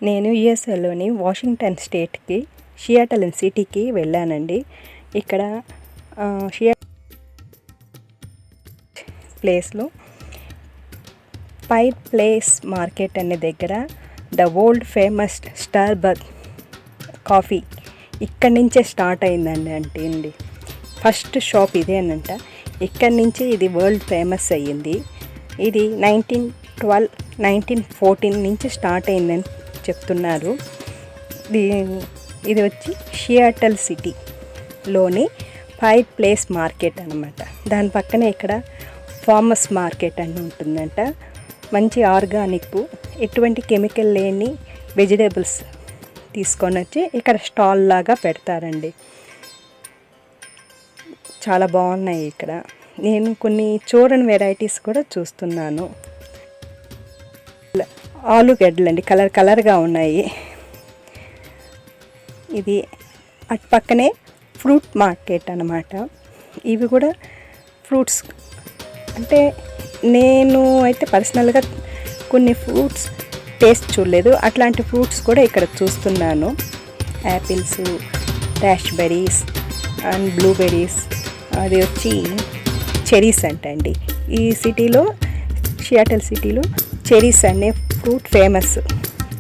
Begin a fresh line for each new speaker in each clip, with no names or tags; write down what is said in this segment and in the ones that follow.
నేను యుఎస్ఏలోని వాషింగ్టన్ స్టేట్కి సియాటల్ సిటీకి వెళ్ళానండి. ఇక్కడ ప్లేస్లో పైర్ ప్లేస్ మార్కెట్ అనే దగ్గర the world famous Starbuck coffee ఇక్కడి నుంచే స్టార్ట్ అయిందండి. అండి ఫస్ట్ షాప్ ఇదేనంట. ఇక్కడి నుంచి ఇది వరల్డ్ ఫేమస్ అయ్యింది. ఇది 1912, 1914 నుంచి స్టార్ట్ అయిందని చెప్తున్నారు. ఇది వచ్చి సియాటల్ సిటీలోని పైర్ ప్లేస్ మార్కెట్ అనమాట. దాని పక్కనే ఇక్కడ ఫార్మర్స్ మార్కెట్ అని ఉంటుందంట. మంచి ఆర్గానిక్, ఎటువంటి కెమికల్ లేని వెజిటేబుల్స్ తీసుకొని వచ్చి ఇక్కడ స్టాల్ లాగా పెడతారండి. చాలా బాగున్నాయి ఇక్కడ. నేను కొన్ని చూడని వెరైటీస్ కూడా చూస్తున్నాను. ఆలుగడ్డలు అండి, కలర్గా ఉన్నాయి. ఇది అటు పక్కనే ఫ్రూట్ మార్కెట్ అన్నమాట. ఇవి కూడా ఫ్రూట్స్ అంటే నేను అయితే పర్సనల్గా కొన్ని ఫ్రూట్స్ టేస్ట్ చూడలేదు. అట్లాంటి ఫ్రూట్స్ కూడా ఇక్కడ చూస్తున్నాను. యాపిల్స్, రాస్బెర్రీస్ అండ్ బ్లూబెర్రీస్, అది వచ్చి చెరీస్ అండి. ఈ సిటీలో, సియాటల్ సిటీలో చెరీస్ అనే ఫ్రూట్ ఫేమస్.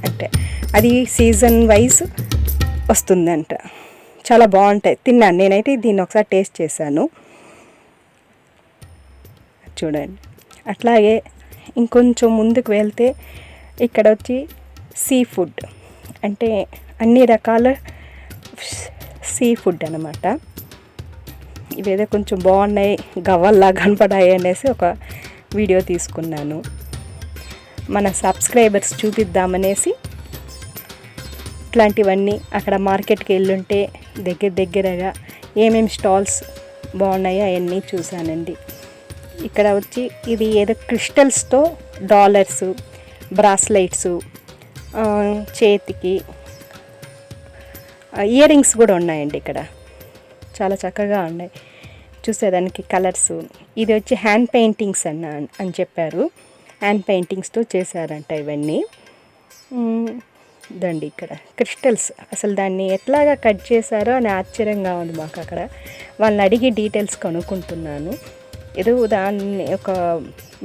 అంటే అది సీజన్ వైజ్ వస్తుందంట. చాలా బాగుంటాయి. తిన్నాను నేనైతే. దీన్ని ఒకసారి టేస్ట్ చేశాను. చూడండి. అట్లాగే ఇంకొంచెం ముందుకు వెళ్తే ఇక్కడ వచ్చి సీ ఫుడ్, అంటే అన్ని రకాల సీ ఫుడ్ అన్నమాట. ఇవేదో కొంచెం బాగున్నాయి, గవ్వల్లా కనపడాయి అనేసి ఒక వీడియో తీసుకున్నాను. మన సబ్స్క్రైబర్స్ చూపిద్దామనేసి ఇట్లాంటివన్నీ అక్కడ మార్కెట్కి వెళ్ళుంటే దగ్గరగా ఏమేమి స్టాల్స్ బాగున్నాయో అవన్నీ చూశానండి. ఇక్కడ వచ్చి ఇది ఏదో క్రిస్టల్స్తో డాలర్స్, బ్రాస్లైట్స్, చేతికి ఇయర్ రింగ్స్ కూడా ఉన్నాయండి. ఇక్కడ చాలా చక్కగా ఉన్నాయి చూసేదానికి. కలర్స్, ఇది వచ్చి హ్యాండ్ పెయింటింగ్స్ అని చెప్పారు. హ్యాండ్ పెయింటింగ్స్తో చేశారంట ఇవన్నీ. దండి ఇక్కడ క్రిస్టల్స్, అసలు దాన్ని ఎట్లాగా కట్ చేశారో అని ఆశ్చర్యంగా ఉంది మాకు. అక్కడ వాళ్ళని అడిగి డీటెయిల్స్ కనుక్కుంటున్నాను. ఏదో దాన్ని ఒక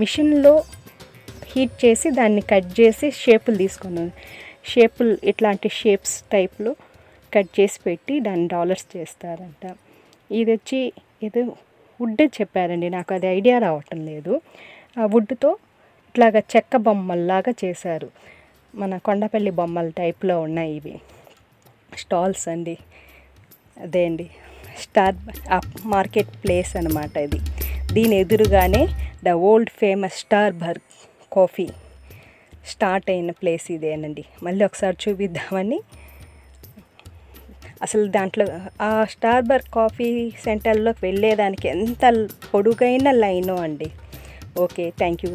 మిషన్లో హీట్ చేసి దాన్ని కట్ చేసి షేపులు తీసుకున్నాను. ఇట్లాంటి షేప్స్ టైప్లో కట్ చేసి పెట్టి దాన్ని డాలర్స్ చేస్తారంట. ఇది వచ్చి ఏదో వుడ్ చెప్పారండి, నాకు అది ఐడియా రావటం లేదు. ఆ వుడ్తో ఇట్లాగా చెక్క బొమ్మల్లాగా చేశారు. మన కొండపల్లి బొమ్మల టైప్లో ఉన్నాయి ఇవి. స్టాల్స్ అండి. అదే అండి స్టార్ మార్కెట్ ప్లేస్ అనమాట ఇది. దీని ఎదురుగానే the world famous Starbuck coffee start అయిన ప్లేస్ ఇదేనండి. మళ్ళీ ఒకసారి చూపిద్దామని. అసలు దాంట్లో ఆ స్టార్బక్ కాఫీ సెంటర్లోకి వెళ్ళేదానికి ఎంత పొడుగైన లైనో అండి. Okay, thank you.